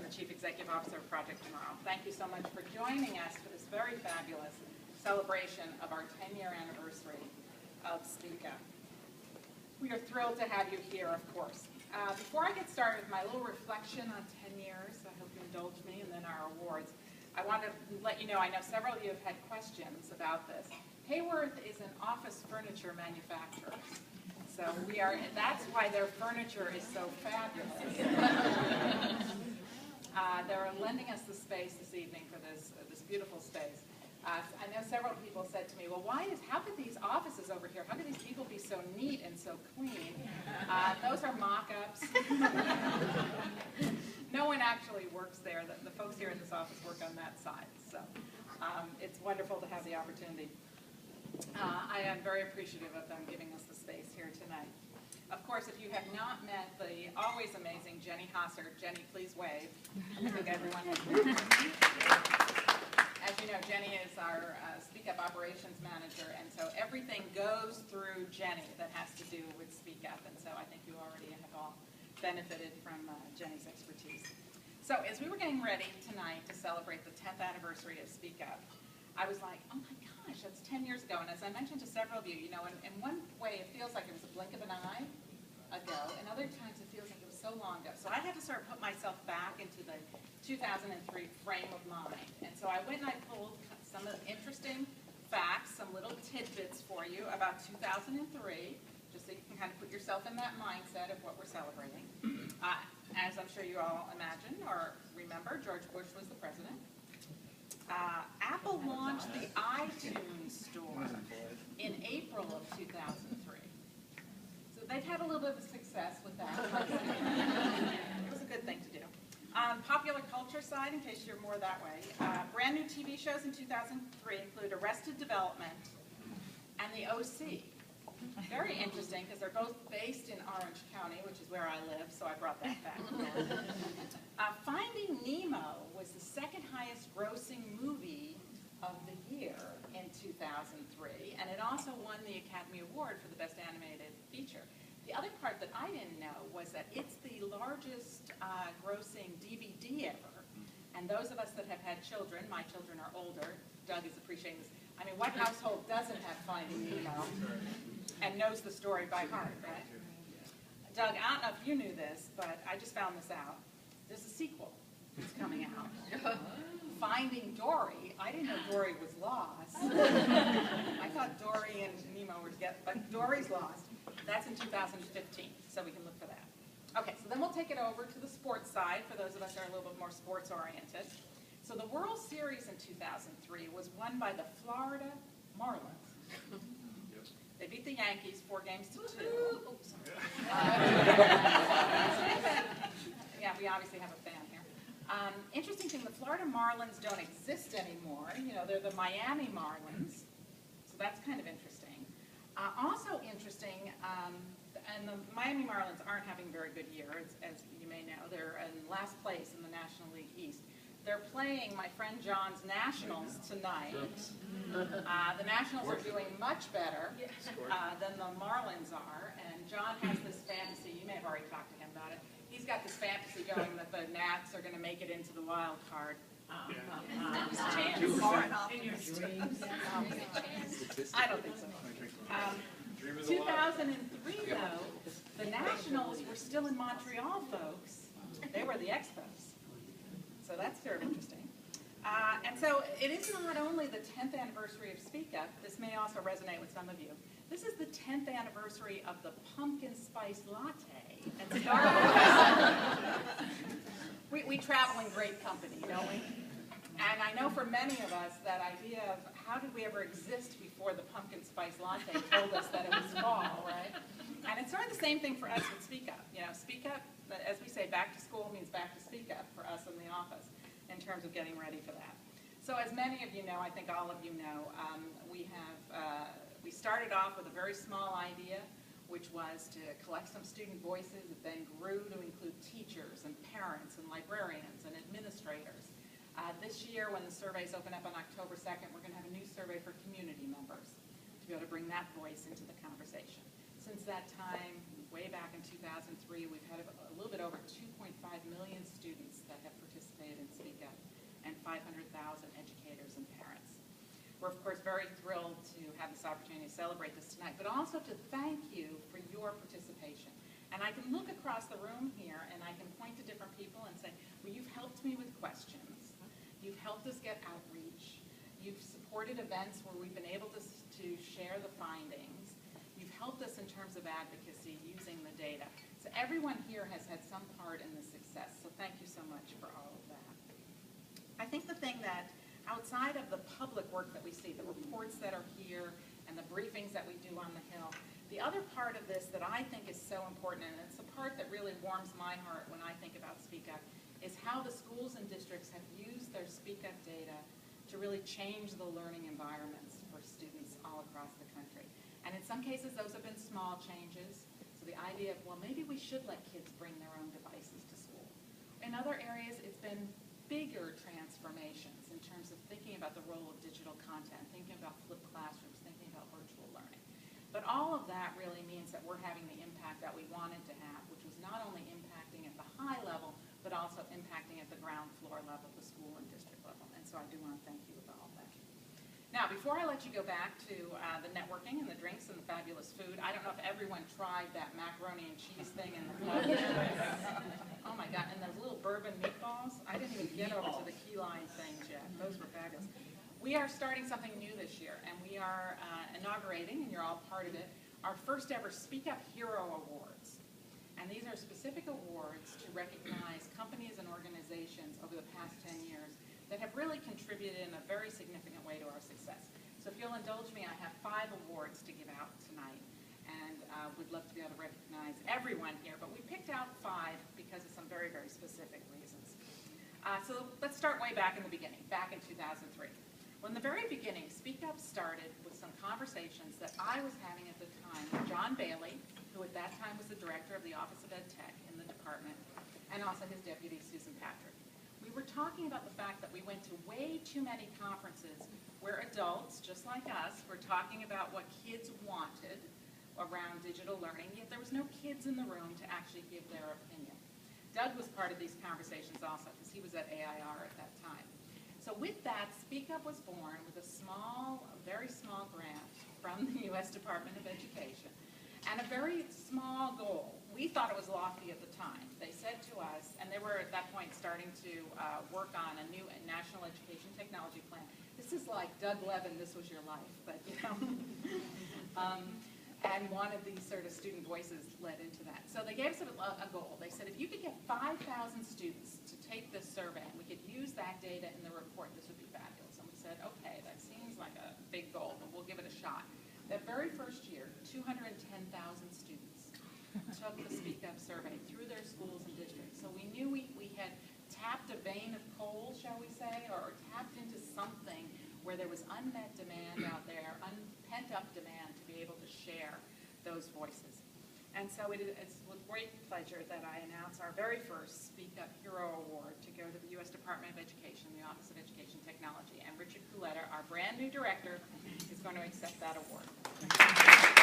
the Chief Executive Officer of Project Tomorrow. Thank you so much for joining us for this very fabulous celebration of our 10-year anniversary of Speak Up. We are thrilled to have you here, of course. Before I get started with my little reflection on 10 years, I hope you indulge me, and then our awards, I want to let you know, I know several of you have had questions about this. Hayworth is an office furniture manufacturer. So that's why their furniture is so fabulous. They're lending us the space this evening for this beautiful space. I know several people said to me, well, how could these offices over here, how could these people be so neat and so clean? Those are mock-ups. No one actually works there. The folks here in this office work on that side. So it's wonderful to have the opportunity. I am very appreciative of them giving us the space here tonight. Of course, if you have not met the always amazing Jenny Hosser, Jenny, please wave. I think everyone has. As you know, Jenny is our Speak Up Operations Manager, and so everything goes through Jenny that has to do with Speak Up, and so I think you already have all benefited from Jenny's expertise. So as we were getting ready tonight to celebrate the 10th anniversary of Speak Up, I was like, oh my gosh, that's 10 years ago. And as I mentioned to several of you, in one way it feels like it was a blink of an eye ago, and other times it feels like it was so long ago. So I had to sort of put myself back into the 2003 frame of mind. And so I went and I pulled some of the interesting facts, some little tidbits for you about 2003, just so you can kind of put yourself in that mindset of what we're celebrating. As I'm sure you all imagine or remember, George Bush was the president. Apple launched the iTunes Store in April of 2003. So they've had a little bit of success with that. It was a good thing to do. Popular culture side, in case you're more that way, brand new TV shows in 2003 include Arrested Development and The OC. Very interesting, because they're both based in Orange County, which is where I live, so I brought that back. Finding Nemo was the second highest grossing movie of the year in 2003, and it also won the Academy Award for the Best Animated Feature. The other part that I didn't know was that it's the largest grossing DVD ever, and those of us that have had children, my children are older, Doug is appreciating this. I mean, what household doesn't have Finding Nemo and knows the story by heart, right? Doug, I don't know if you knew this, but I just found this out. There's a sequel that's coming out. Finding Dory. I didn't know Dory was lost. I thought Dory and Nemo were together, but Dory's lost. That's in 2015, so we can look for that. Okay, so then we'll take it over to the sports side for those of us that are a little bit more sports-oriented. So the World Series in 2003 was won by the Florida Marlins. They beat the Yankees 4-2. Yeah, we obviously have a fan here. Interesting thing, the Florida Marlins don't exist anymore. They're the Miami Marlins. So that's kind of interesting. Also interesting, and the Miami Marlins aren't having a very good year, as you may know. They're in last place in the National League East. They're playing my friend John's Nationals tonight. The Nationals are doing much better than the Marlins are, and John has this fantasy. You may have already talked to him about it. He's got this fantasy going that the Nats are going to make it into the wild card. Too far in your dreams. I don't think so. 2003, though, the Nationals were still in Montreal, folks. They were the Expos. So that's very interesting. And so it is not only the 10th anniversary of Speak Up, this may also resonate with some of you. This is the 10th anniversary of the pumpkin spice latte at Starbucks. We travel in great company, don't we? And I know for many of us, that idea of how did we ever exist before the pumpkin spice latte told us that it was fall, right? And it's sort of the same thing for us with Speak Up. Speak Up, as we say, back to school means back to Speak Up for us in the office in terms of getting ready for that. So as many of you know, I think all of you know, we started off with a very small idea, which was to collect some student voices. It then grew to include teachers and parents and librarians and administrators. This year, when the surveys open up on October 2nd, we're going to have a new survey for community members to be able to bring that voice into the conversation. Since that time, way back in 2003. We've had a little bit over 2.5 million students that have participated in Speak Up, and 500,000 educators and parents. We're, of course, very thrilled to have this opportunity to celebrate this tonight, but also to thank you for your participation. And I can look across the room here, and I can point to different people and say, well, you've helped me with questions. You've helped us get outreach. You've supported events where we've been able to share the findings. You've helped us in terms of advocacy using the data. So everyone here has had some part in the success, so thank you so much for all of that. I think the thing that, outside of the public work that we see, the reports that are here and the briefings that we do on the Hill, the other part of this that I think is so important, and it's the part that really warms my heart when I think about Speak Up, is how the schools and districts have used their Speak Up data to really change the learning environments for students all across the country. And in some cases, those have been small changes. So the idea of, well, maybe we should let kids bring their own devices to school. In other areas, it's been bigger transformations in terms of thinking about the role of digital content, thinking about flipped classrooms, thinking about virtual learning. But all of that really means that we're having the impact that we wanted to have, which was not only impacting at the high level, but also impacting at the ground floor level, the school and district level. And so I do want to thank you with all of that. Now, before I let you go back to the networking and the drinks and the fabulous food, I don't know if everyone tried that macaroni and cheese thing in the club. Oh my God, and those little bourbon meatballs. I didn't even get over to the key lime things yet. Those were fabulous. We are starting something new this year, and we are inaugurating, and you're all part of it, our first ever Speak Up Hero Awards. And these are specific awards to recognize companies and organizations over the past 10 years that have really contributed in a very significant way to our success. So if you'll indulge me, I have 5 awards to give out tonight, and we'd love to be able to recognize everyone here, but we picked out 5 because of some very, very specific reasons. So let's start way back in the beginning, back in 2003. When the very beginning, Speak Up started with some conversations that I was having at the time with John Bailey, who at that time was the director of the Office of Ed Tech in the department, and also his deputy, Susan Patrick. We were talking about the fact that we went to way too many conferences where adults, just like us, were talking about what kids wanted around digital learning, yet there was no kids in the room to actually give their opinion. Doug was part of these conversations also, because he was at AIR at that time. So with that, Speak Up was born with a very small grant from the U.S. Department of Education, and a very small goal. We thought it was lofty at the time. They said to us, and they were at that point starting to work on a new National Education Technology Plan. This is like Doug Levin, This Was Your Life, but you know, and wanted these sort of student voices led into that. So they gave us a goal. They said if you could get 5,000 students to take this survey, and we could use that data in the report, this would be fabulous. And we said, okay, that seems like a big goal, but we'll give it a shot. That very first year, 210,000 students took the Speak Up survey through their schools and districts. So we knew we had tapped a vein of coal, shall we say, or tapped into something where there was unmet demand out there, pent-up demand to be able to share those voices. And so it's with great pleasure that I announce our very first Speak Up Hero Award to go to the U.S. Department of Education, the Office of Education Technology. And Richard Culetta, our brand new director, is going to accept that award.